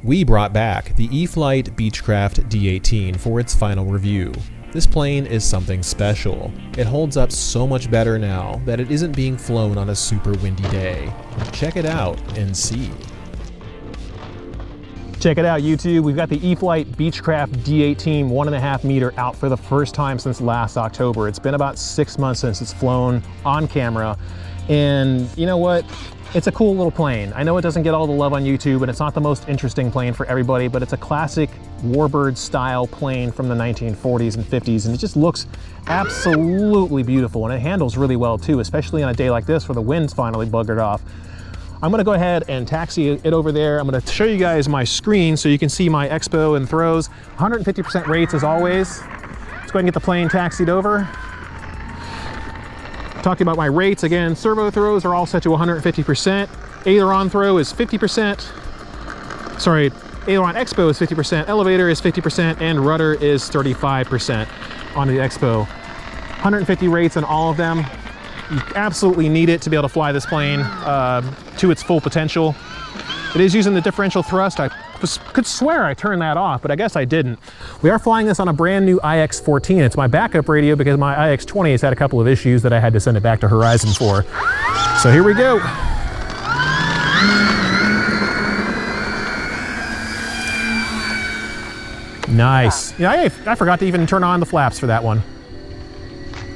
We brought back the E-flite Beechcraft D18 for its final review. This plane is something special. It holds up so much better now that it isn't being flown on a super windy day. Check it out and see. Check it out, YouTube. We've got the E-flite Beechcraft D18 1.5 meter out for the first time since last October. It's been about 6 months since it's flown on camera. And you know what? It's a cool little plane. I know it doesn't get all the love on YouTube, and it's not the most interesting plane for everybody, but it's a classic Warbird style plane from the 1940s and 50s, and it just looks absolutely beautiful, and it handles really well too, especially on a day like this where the wind's finally buggered off. I'm gonna go ahead and taxi it over there. I'm gonna show you guys my screen so you can see my Expo and throws. 150% rates as always. Let's go ahead and get the plane taxied over. Talking about my rates again, servo throws are all set to 150%. Aileron throw is 50%. Sorry, aileron Expo is 50%, elevator is 50%, and rudder is 35% on the Expo. 150 rates on all of them. You absolutely need it to be able to fly this plane to its full potential. It is using the differential thrust. I could swear I turned that off, but I guess I didn't. We are flying this on a brand new IX-14. It's my backup radio because my IX-20 has had a couple of issues that I had to send it back to Horizon for. So here we go. Nice. Yeah, I forgot to even turn on the flaps for that one.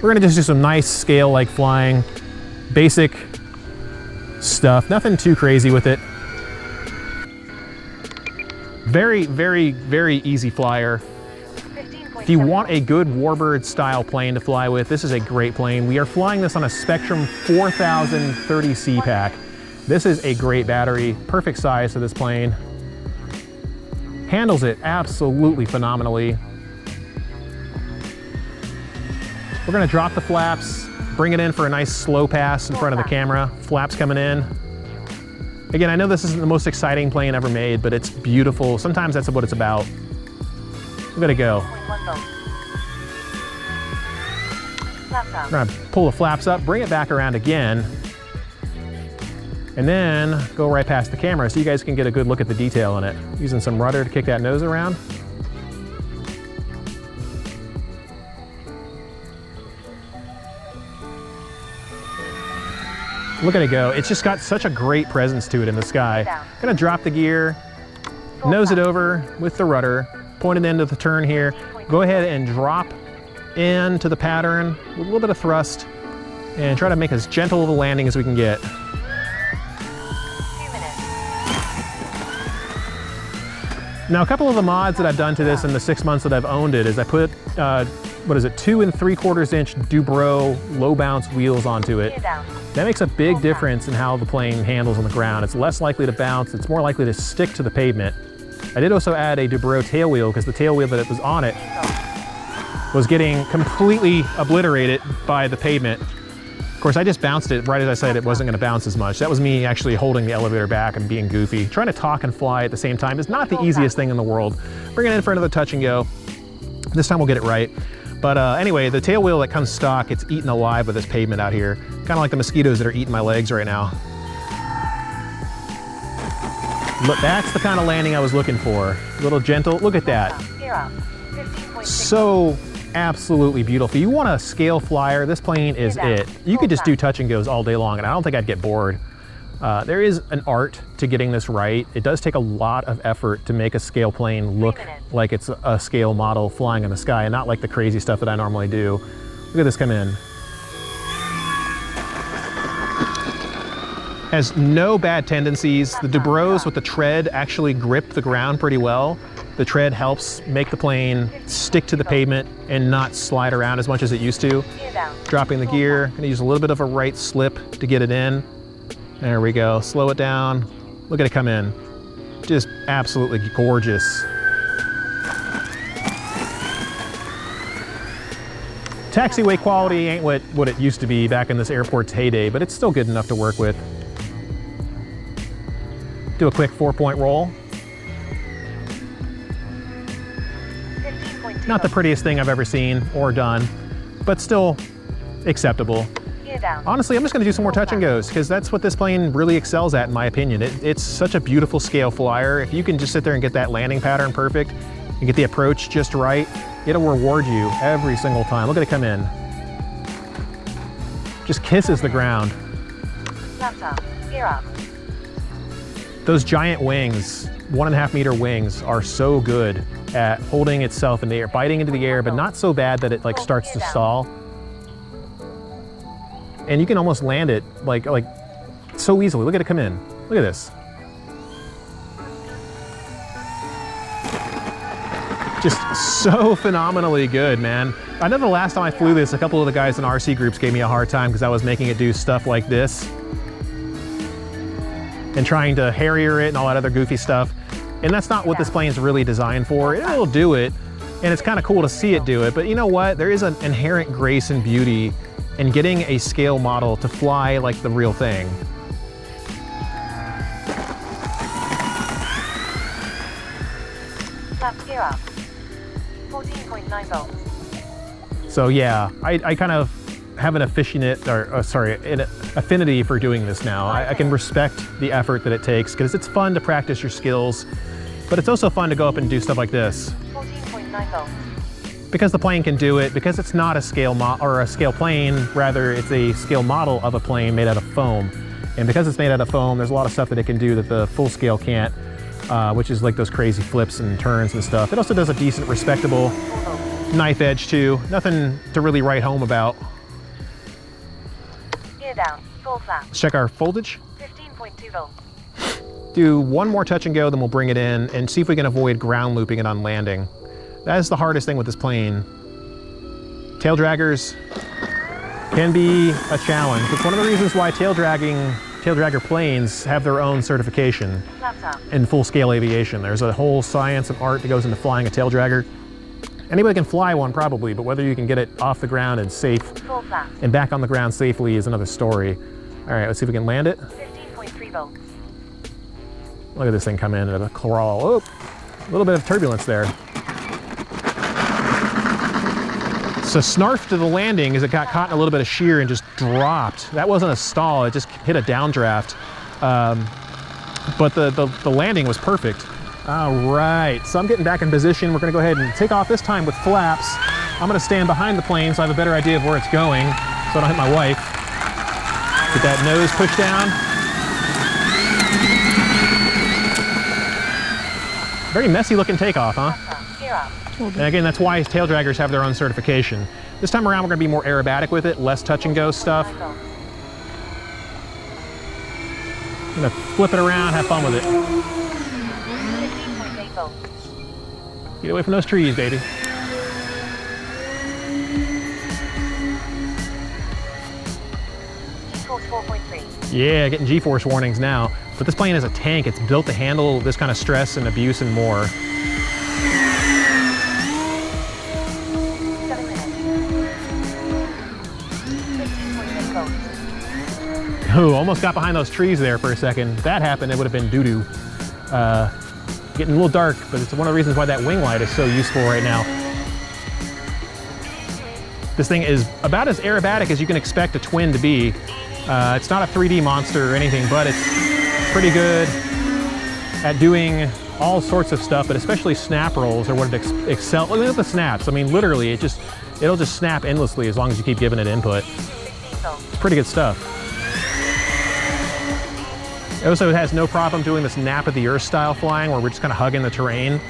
We're gonna just do some nice scale-like flying, basic stuff, nothing too crazy with it. Very, very, very easy flyer. If you want a good Warbird style plane to fly with, this is a great plane. We are flying this on a Spektrum 4030C pack. This is a great battery, perfect size for this plane. Handles it absolutely phenomenally. We're gonna drop the flaps, bring it in for a nice slow pass in front of the camera. Flaps coming in. Again, I know this isn't the most exciting plane ever made, but it's beautiful. Sometimes that's what it's about. We're gonna go. We're gonna pull the flaps up, bring it back around again, and then go right past the camera so you guys can get a good look at the detail in it. Using some rudder to kick that nose around. Look at it go. It's just got such a great presence to it in the sky. Gonna drop the gear, nose it over with the rudder, point it into the turn here. Go ahead and drop into the pattern with a little bit of thrust and try to make as gentle of a landing as we can get. Now, a couple of the mods that I've done to this in the 6 months that I've owned it is I put, 2 3/4 inch TwoBros low bounce wheels onto it. That makes a big difference in how the plane handles on the ground. It's less likely to bounce, it's more likely to stick to the pavement. I did also add a TwoBros tail wheel because the tail wheel that was on it was getting completely obliterated by the pavement. Of course, I just bounced it right as I said it wasn't gonna bounce as much. That was me actually holding the elevator back and being goofy. Trying to talk and fly at the same time is not the easiest thing in the world. Bring it in for another touch and go. This time we'll get it right. But anyway, the tail wheel that comes stock, it's eaten alive with this pavement out here. Kind of like the mosquitoes that are eating my legs right now. Look, that's the kind of landing I was looking for. A little gentle, look at that. So absolutely beautiful. You want a scale flyer, this plane is it. You could just do touch and goes all day long and I don't think I'd get bored. There is an art to getting this right. It does take a lot of effort to make a scale plane look like it's a scale model flying in the sky and not like the crazy stuff that I normally do. Look at this come in. Has no bad tendencies. The TwoBros with the tread actually grip the ground pretty well. The tread helps make the plane stick to the pavement and not slide around as much as it used to. Dropping the gear, gonna use a little bit of a right slip to get it in. There we go, slow it down. Look at it come in. Just absolutely gorgeous. Taxiway quality ain't what it used to be back in this airport's heyday, but it's still good enough to work with. Do a quick 4-point roll. Not the prettiest thing I've ever seen or done, but still acceptable. Honestly, I'm just gonna do some more touch and goes because that's what this plane really excels at, in my opinion. It's such a beautiful scale flyer. If you can just sit there and get that landing pattern perfect and get the approach just right, it'll reward you every single time. Look at it come in. Just kisses the ground. Those giant wings, 1.5 meter wings, are so good at holding itself in the air, biting into the air, but not so bad that it like starts to stall. And you can almost land it like so easily. Look at it come in. Look at this. Just so phenomenally good, man. I know the last time I flew this, a couple of the guys in RC groups gave me a hard time because I was making it do stuff like this and trying to Harrier it and all that other goofy stuff. And that's not what this plane's really designed for. It'll do it, and it's kind of cool to see it do it, but you know what? There is an inherent grace and beauty in getting a scale model to fly like the real thing. Flaps gear up. 14.9 volts. So yeah, I kind of have an affinity for doing this now. I can respect the effort that it takes because it's fun to practice your skills, but it's also fun to go up and do stuff like this. 14.9 volts. Because the plane can do it, because it's not a scale plane, rather it's a scale model of a plane made out of foam. And because it's made out of foam, there's a lot of stuff that it can do that the full scale can't, which is like those crazy flips and turns and stuff. It also does a decent, respectable knife edge too. Nothing to really write home about. Gear down, full flap. Let's check our voltage. 15.2 volts. Do one more touch and go, then we'll bring it in and see if we can avoid ground looping it on landing. That is the hardest thing with this plane. Tail draggers can be a challenge. It's one of the reasons why tail dragger planes have their own certification in full scale aviation. There's a whole science and art that goes into flying a tail dragger. Anybody can fly one probably, but whether you can get it off the ground and safe and back on the ground safely is another story. All right, let's see if we can land it. 15.3 volts. Look at this thing come in at a crawl. Oh, a little bit of turbulence there. So snarf to the landing as it got caught in a little bit of shear and just dropped. That wasn't a stall, it just hit a downdraft. But the landing was perfect. All right, so I'm getting back in position. We're gonna go ahead and take off this time with flaps. I'm gonna stand behind the plane so I have a better idea of where it's going so I don't hit my wife. Get that nose pushed down. Very messy looking takeoff, huh? And again, that's why tail draggers have their own certification. This time around, we're gonna be more aerobatic with it, less touch and go stuff. I'm gonna flip it around, have fun with it. 15.8 volts. Get away from those trees, baby. G-force 4.3. Yeah, getting G-force warnings now. But this plane is a tank. It's built to handle this kind of stress and abuse and more. 7 minutes. 15.8 volts. Oh, almost got behind those trees there for a second. If that happened, it would have been doo-doo. Getting a little dark, but it's one of the reasons why that wing light is so useful right now. This thing is about as aerobatic as you can expect a twin to be. It's not a 3D monster or anything, but it's pretty good at doing all sorts of stuff, but especially snap rolls are what it excels. Look at the snaps. I mean, literally, it'll just snap endlessly as long as you keep giving it input. It's pretty good stuff. It also has no problem doing this nap of the earth style flying where we're just kind of hugging the terrain.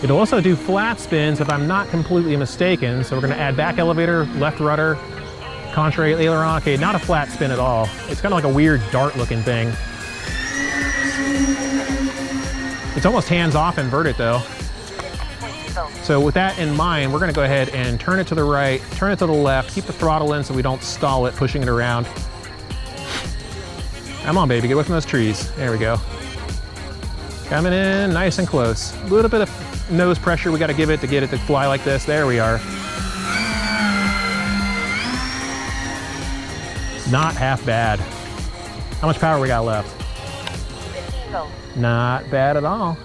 It'll also do flat spins if I'm not completely mistaken. So we're gonna add back elevator, left rudder, contrary aileron. Okay, not a flat spin at all. It's kind of like a weird dart looking thing. It's almost hands off invert it though. So with that in mind, we're gonna go ahead and turn it to the right, turn it to the left, keep the throttle in so we don't stall it, pushing it around. Come on, baby, get away from those trees. There we go. Coming in nice and close. A little bit of nose pressure we gotta give it to fly like this. There we are. Not half bad. How much power we got left? 15 volts. Not bad at all.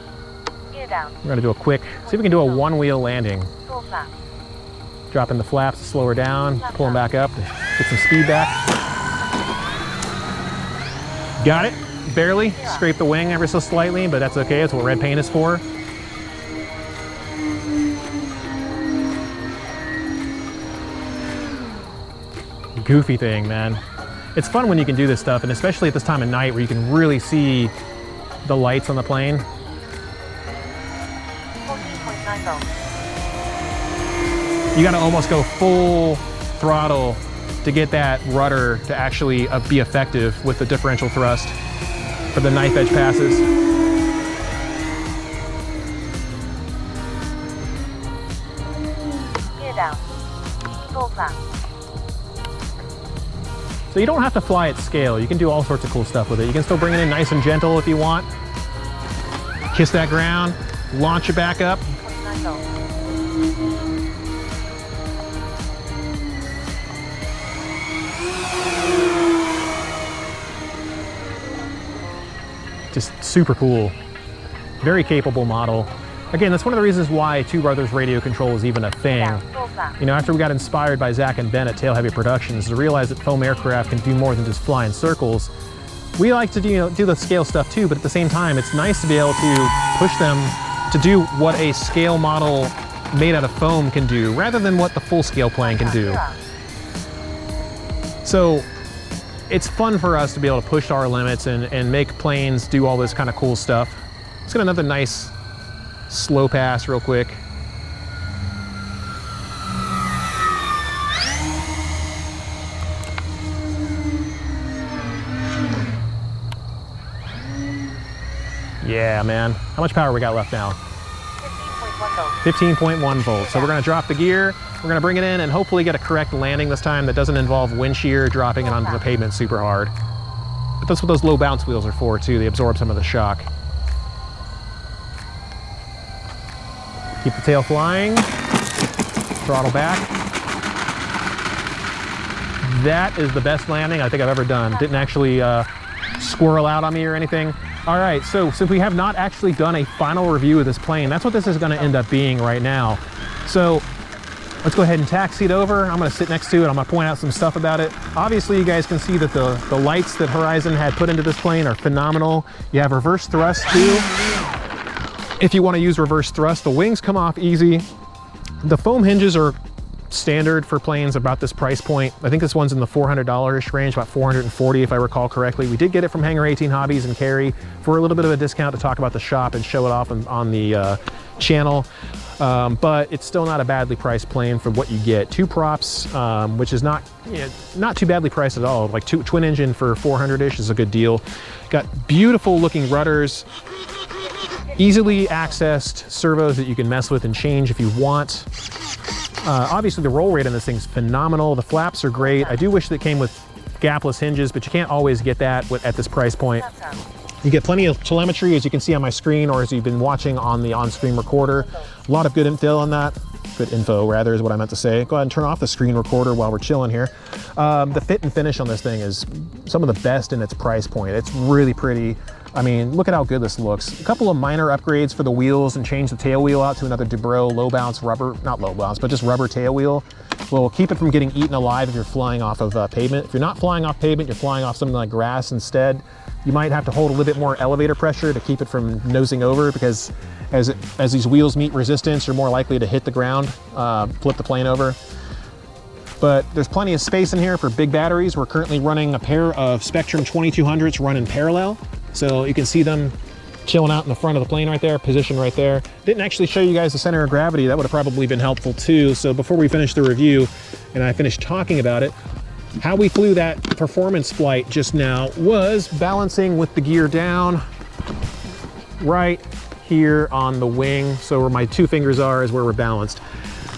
Gear Gear down. We're gonna do a quick, see if we can do a one-wheel landing. Full flap. Dropping the flaps, slow her down, pull them back up, get some speed back. Got it, barely. Scrape the wing ever so slightly, but that's okay, that's what red paint is for. Goofy thing, man. It's fun when you can do this stuff, and especially at this time of night where you can really see the lights on the plane. 14.9 volts. You gotta almost go full throttle to get that rudder to actually be effective with the differential thrust for the knife edge passes. Gear down. Full flap. So you don't have to fly at scale. You can do all sorts of cool stuff with it. You can still bring it in nice and gentle if you want. Kiss that ground, launch it back up. 0.9 volts. Just super cool. Very capable model. Again, that's one of the reasons why Two Brothers radio control is even a thing. Down. Full flap. You know, after we got inspired by Zach and Ben at Tail Heavy Productions to realize that foam aircraft can do more than just fly in circles, we like to do the scale stuff too, but at the same time, it's nice to be able to push them to do what a scale model made out of foam can do, rather than what the full scale plane can do. So it's fun for us to be able to push our limits and make planes do all this kind of cool stuff. Let's get another nice slow pass real quick. Yeah, man. How much power we got left now? 15.1 volts. 15.1 volts. So we're gonna drop the gear, we're gonna bring it in and hopefully get a correct landing this time that doesn't involve wind shear dropping it onto the pavement super hard. But that's what those low bounce wheels are for too. They absorb some of the shock. Keep the tail flying, throttle back. That is the best landing I think I've ever done. Didn't actually squirrel out on me or anything. All right, so since we have not actually done a final review of this plane, that's what this is gonna end up being right now. So let's go ahead and taxi it over. I'm gonna sit next to it. I'm gonna point out some stuff about it. Obviously, you guys can see that the lights that Horizon had put into this plane are phenomenal. You have reverse thrust too. If you wanna use reverse thrust, the wings come off easy. The foam hinges are standard for planes about this price point. I think this one's in the $400-ish range, about $440 if I recall correctly. We did get it from Hangar 18 Hobbies and Cary for a little bit of a discount to talk about the shop and show it off on the channel. But it's still not a badly priced plane for what you get. Two props, which is not too badly priced at all. Like twin engine for 400-ish is a good deal. Got beautiful looking rudders, easily accessed servos that you can mess with and change if you want. Obviously the roll rate on this thing's phenomenal. The flaps are great. I do wish that it came with gapless hinges, but you can't always get that at this price point. You get plenty of telemetry, as you can see on my screen, or as you've been watching on the on-screen recorder. A lot of good info on that. Good info, rather, is what I meant to say. Go ahead and turn off the screen recorder while we're chilling here. The fit and finish on this thing is some of the best in its price point. It's really pretty. I mean, look at how good this looks. A couple of minor upgrades for the wheels and change the tail wheel out to another TwoBros low bounce rubber, not low bounce, but just rubber tail wheel. Will keep it from getting eaten alive if you're flying off of pavement. If you're not flying off pavement, you're flying off something like grass instead. You might have to hold a little bit more elevator pressure to keep it from nosing over, because as these wheels meet resistance, you're more likely to hit the ground, flip the plane over. But there's plenty of space in here for big batteries. We're currently running a pair of Spektrum 2200s running parallel. So you can see them chilling out in the front of the plane right there, positioned right there. Didn't actually show you guys the center of gravity. That would have probably been helpful too. So before we finish the review and I finish talking about it, how we flew that performance flight just now was balancing with the gear down right here on the wing. So where my two fingers are is where we're balanced.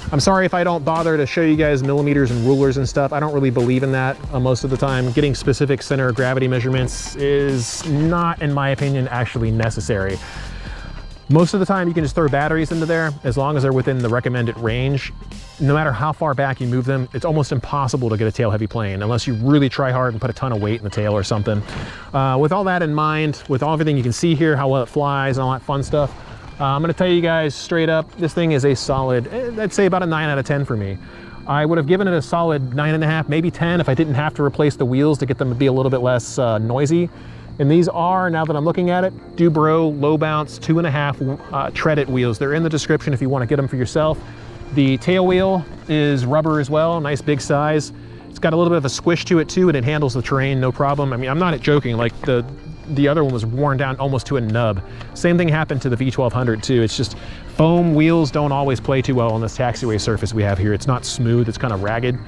I'm sorry if I don't bother to show you guys millimeters and rulers and stuff. I don't really believe in that most of the time. Getting specific center of gravity measurements is not, in my opinion, actually necessary. Most of the time you can just throw batteries into there as long as they're within the recommended range. No matter how far back you move them, it's almost impossible to get a tail heavy plane unless you really try hard and put a ton of weight in the tail or something. With all that in mind, with everything you can see here, how well it flies and all that fun stuff, I'm gonna tell you guys straight up, this thing is a solid, I'd say about a 9 out of 10 for me. I would have given it a solid 9.5, maybe 10 if I didn't have to replace the wheels to get them to be a little bit less noisy. And these are, now that I'm looking at it, TwoBros low bounce 2.5 treaded wheels. They're in the description if you want to get them for yourself. The tail wheel is rubber as well, nice big size. It's got a little bit of a squish to it too, and it handles the terrain no problem. I mean, I'm not joking, like the other one was worn down almost to a nub. Same thing happened to the V1200 too. It's just foam wheels don't always play too well on this taxiway surface we have here. It's not smooth, it's kind of ragged.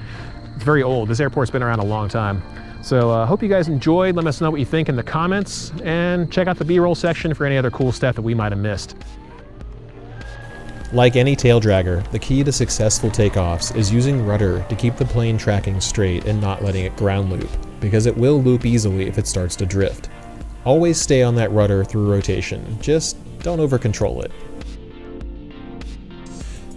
It's very old. This airport's been around a long time. So hope you guys enjoyed. Let us know what you think in the comments, and check out the B-roll section for any other cool stuff that we might have missed. Like any taildragger, the key to successful takeoffs is using rudder to keep the plane tracking straight and not letting it ground loop, because it will loop easily if it starts to drift. Always stay on that rudder through rotation, just don't over control it.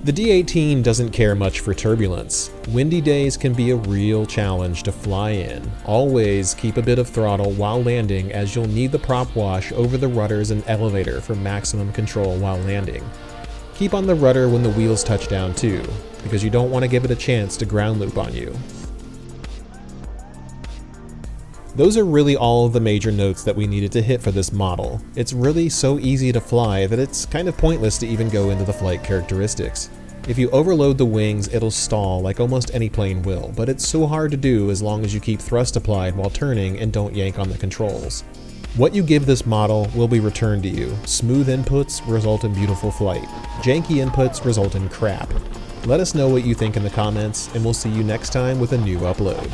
The D18 doesn't care much for turbulence. Windy days can be a real challenge to fly in. Always keep a bit of throttle while landing, as you'll need the prop wash over the rudders and elevator for maximum control while landing. Keep on the rudder when the wheels touch down too, because you don't want to give it a chance to ground loop on you. Those are really all of the major notes that we needed to hit for this model. It's really so easy to fly that it's kind of pointless to even go into the flight characteristics. If you overload the wings, it'll stall like almost any plane will, but it's so hard to do as long as you keep thrust applied while turning and don't yank on the controls. What you give this model will be returned to you. Smooth inputs result in beautiful flight. Janky inputs result in crap. Let us know what you think in the comments, and we'll see you next time with a new upload.